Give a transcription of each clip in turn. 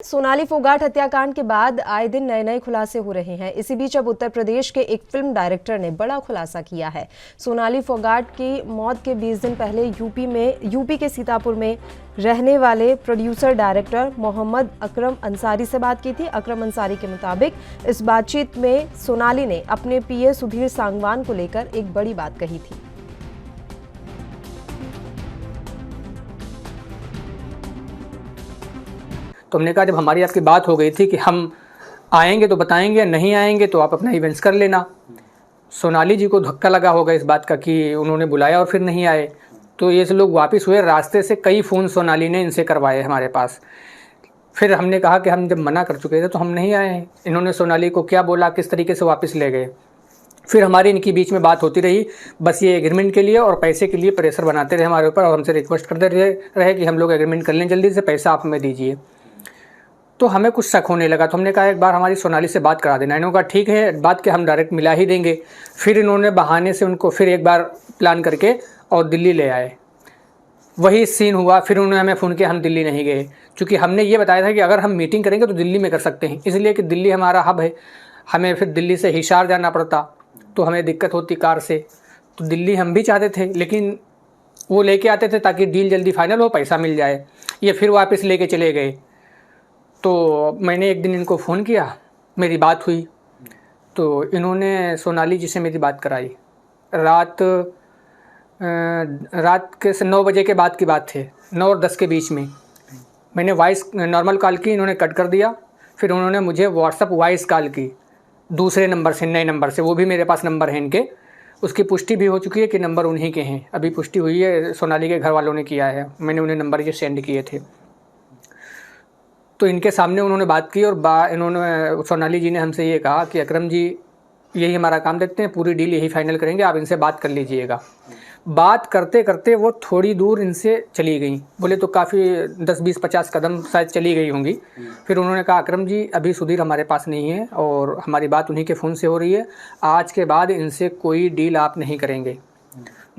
सोनाली फोगाट हत्याकांड के बाद आए दिन नए नए खुलासे हो रहे हैं। इसी बीच अब उत्तर प्रदेश के एक फिल्म डायरेक्टर ने बड़ा खुलासा किया है। सोनाली फोगाट की मौत के 20 दिन पहले यूपी के सीतापुर में रहने वाले प्रोड्यूसर डायरेक्टर मोहम्मद अकरम अंसारी से बात की थी। अकरम अंसारी के मुताबिक इस बातचीत में सोनाली ने अपने पीए सुधीर सांगवान को लेकर एक बड़ी बात कही थी। तो हमने कहा जब हमारी आपकी बात हो गई थी कि हम आएंगे तो बताएंगे, नहीं आएंगे तो आप अपना इवेंट्स कर लेना। सोनाली जी को धक्का लगा होगा इस बात का कि उन्होंने बुलाया और फिर नहीं आए, तो ये लोग वापस हुए। रास्ते से कई फ़ोन सोनाली ने इनसे करवाए हमारे पास। फिर हमने कहा कि हम जब मना कर चुके थे तो हम नहीं आए हैं। इन्होंने सोनाली को क्या बोला, किस तरीके से वापस ले गए। फिर हमारी इनकी बीच में बात होती रही, बस ये एग्रीमेंट के लिए और पैसे के लिए प्रेशर बनाते रहे हमारे ऊपर और हमसे रिक्वेस्ट करते रहे कि हम लोग एग्रीमेंट कर लें, जल्दी से पैसा आप हमें दीजिए। तो हमें कुछ शक होने लगा, तो हमने कहा एक बार हमारी सोनाली से बात करा देना। इन्होंने कहा ठीक है, बात के हम डायरेक्ट मिला ही देंगे। फिर इन्होंने बहाने से उनको फिर एक बार प्लान करके और दिल्ली ले आए। वही सीन हुआ। फिर उन्होंने हमें फ़ोन किया, हम दिल्ली नहीं गए, क्योंकि हमने ये बताया था कि अगर हम मीटिंग करेंगे तो दिल्ली में कर सकते हैं, इसलिए कि दिल्ली हमारा हब है। हमें फिर दिल्ली से हिसार जाना पड़ता तो हमें दिक्कत होती कार से। तो दिल्ली हम भी चाहते थे, लेकिन वो लेके आते थे ताकि डील जल्दी फाइनल हो, पैसा मिल जाए। ये फिर वापस लेके चले गए। तो मैंने एक दिन इनको फ़ोन किया, मेरी बात हुई, तो इन्होंने सोनाली जी से मेरी बात कराई। रात के 9 बजे के बाद की बात थी, 9 और 10 के बीच में। मैंने वॉइस नॉर्मल कॉल की, इन्होंने कट कर दिया। फिर उन्होंने मुझे व्हाट्सअप वॉइस कॉल की दूसरे नंबर से, नए नंबर से। वो भी मेरे पास नंबर है इनके, उसकी पुष्टि भी हो चुकी है कि नंबर उन्हीं के हैं। अभी पुष्टि हुई है, सोनाली के घर वालों ने किया है, मैंने उन्हें नंबर ये सेंड किए थे। तो इनके सामने उन्होंने बात की और इन्होंने सोनाली जी ने हमसे ये कहा कि अकरम जी यही हमारा काम देखते हैं, पूरी डील यही फाइनल करेंगे, आप इनसे बात कर लीजिएगा। बात करते करते वो थोड़ी दूर इनसे चली गई, बोले तो काफ़ी 10-20-50 कदम शायद चली गई होंगी। फिर उन्होंने कहा अकरम जी अभी सुधीर हमारे पास नहीं है और हमारी बात उन्हीं के फ़ोन से हो रही है, आज के बाद इनसे कोई डील आप नहीं करेंगे।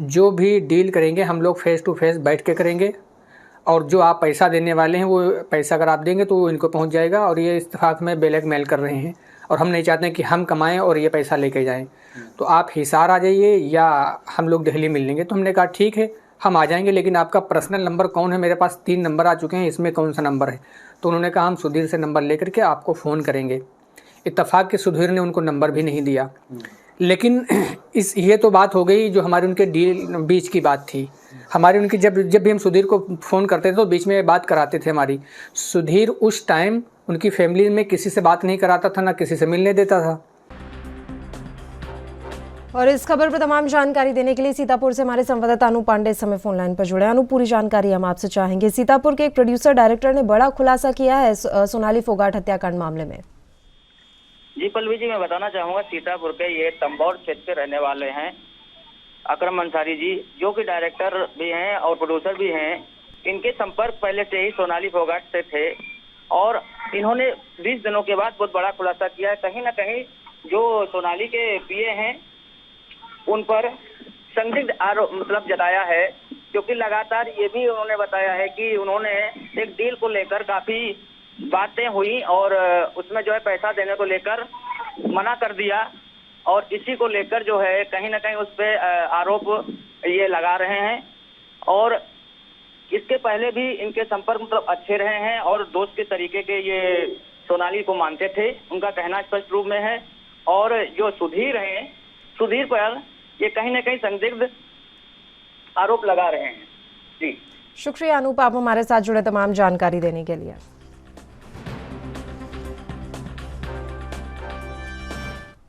जो भी डील करेंगे हम लोग फेस टू फेस बैठ के करेंगे, और जो आप पैसा देने वाले हैं वो पैसा अगर आप देंगे तो वो इनको पहुंच जाएगा। और ये इत्तेफाक में ब्लैकमेल कर रहे हैं और हम नहीं चाहते हैं कि हम कमाएं और ये पैसा लेके जाएं। तो आप हिसार आ जाइए या हम लोग दिल्ली मिल लेंगे। तो हमने कहा ठीक है, हम आ जाएंगे, लेकिन आपका पर्सनल नंबर कौन है? मेरे पास 3 नंबर आ चुके हैं, इसमें कौन सा नंबर है? तो उन्होंने कहा हम सुधीर से नंबर लेकर के आपको फ़ोन करेंगे। इत्तेफाक के सुधीर ने उनको नंबर भी नहीं दिया। लेकिन ये तो बात हो गई जो हमारी उनके डील बीच की बात थी। हमारी उनकी जब भी हम सुधीर को फ़ोन करते थे तो बीच में बात कराते थे हमारी। सुधीर उस टाइम उनकी फैमिली में किसी से बात नहीं कराता था, ना किसी से मिलने देता था। और इस खबर पर तमाम जानकारी देने के लिए सीतापुर से हमारे संवाददाता अनु पांडे इस समय फोन लाइन पर जुड़े। अनु, पूरी जानकारी हम आपसे चाहेंगे। सीतापुर के एक प्रोड्यूसर डायरेक्टर ने बड़ा खुलासा किया है सोनाली फोगाट हत्याकांड मामले में। जी पल्लवी जी, मैं बताना चाहूँगा सीतापुर के ये तंबौर क्षेत्र के रहने वाले हैं अकरम अंसारी जी, जो कि डायरेक्टर भी हैं और प्रोड्यूसर भी हैं। इनके संपर्क पहले से ही सोनाली फोगाट से थे और इन्होंने 20 दिनों के बाद बहुत बड़ा खुलासा किया है। कहीं ना कहीं जो सोनाली के पीए हैं उन पर संदिग्ध आरोप जताया है, क्योंकि लगातार ये भी उन्होंने बताया है कि उन्होंने एक डील को लेकर काफी बातें हुई और उसमें जो है पैसा देने को लेकर मना कर दिया, और इसी को लेकर जो है कहीं ना कहीं उस पे आरोप ये लगा रहे हैं। और इसके पहले भी इनके संपर्क अच्छे रहे हैं और दोस्त के तरीके के ये सोनाली को मानते थे, उनका कहना स्पष्ट रूप में है। और जो सुधीर हैं, सुधीर पर ये कहीं ना कहीं संदिग्ध आरोप लगा रहे हैं। जी शुक्रिया अनूप, आप हमारे साथ जुड़े तमाम जानकारी देने के लिए।